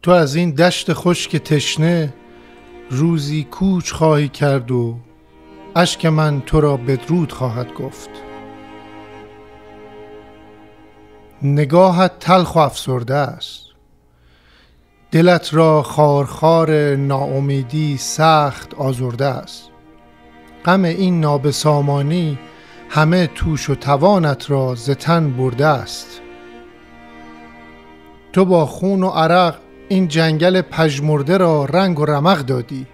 تو از این دشت خشک تشنه روزی کوچ خواهی کرد و اشک من تو را بدرود خواهد گفت. نگاهت تلخ و افسرده است، دلت را خارخار ناامیدی سخت آزرده است. غم این نابسامانی همه توش و توانت را ز تن برده است. تو با خون و عرق این جنگل پژمرده را رنگ و رمق دادی.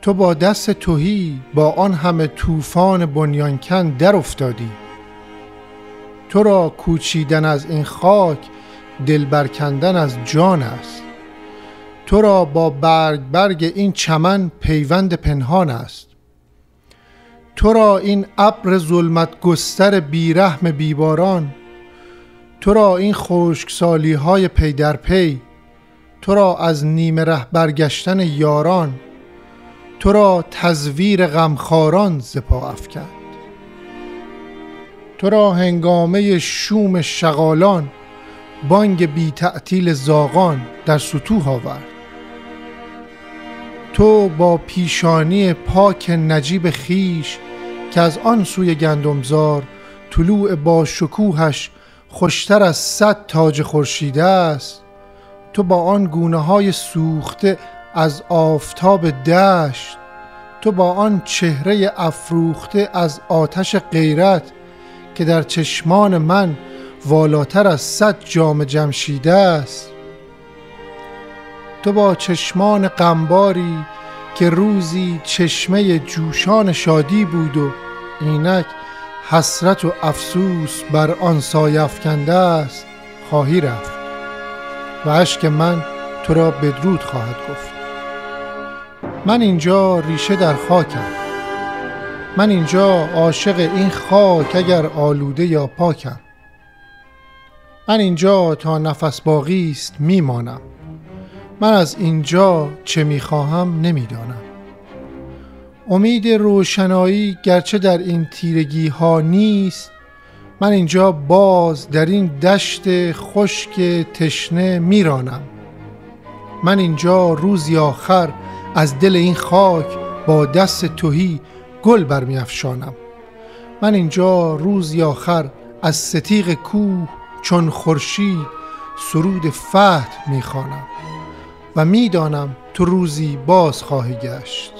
تو با دست تهی با آن همه طوفان بنیانکن در افتادی. تو را کوچیدن از این خاک دل برکندن از جان است. تو را با برگ این چمن پیوند پنهان است. تو را این ابر ظلمت گستر بیرحم بیباران، تو را این خشکسالی های پی در پی، تو را از نیمه ره برگشتن یاران، تو را تزویر غمخواران ز پا افکند. تو را هنگامه شوم شغالان بانگ بی تعطیل زاغان در ستوه آورد. تو با پیشانی پاک نجیب خیش که از آن سوی گندمزار طلوع با شکوهش خوشتر از 100 تاج خورشید است، تو با آن گونه های سوخته از آفتاب دشت، تو با آن چهره افروخته از آتش غیرت که در چشمان من والاتر از 100 جام جمشید است، تو با چشمان غمباری که روزی چشمه جوشان شادی بود و اینک حسرت و افسوس بر آن سایه افکنده است، خواهی رفت و اشک من تو را بدرود خواهد گفت. من اینجا ریشه در خاکم، من اینجا عاشق این خاک اگر آلوده یا پاکم. من اینجا تا نفس باقی است میمانم، من از اینجا چه میخواهم نمیدانم. امید روشنایی گرچه در این تیرگی ها نیست، من اینجا باز در این دشت خشک تشنه میرانم. من اینجا روزی آخر از دل این خاک با دست تهی گل برمیافشانم. من اینجا روزی آخر از ستیغ کوه چون خورشید سرود فتح میخوانم و میدانم تو روزی باز خواهی گشت.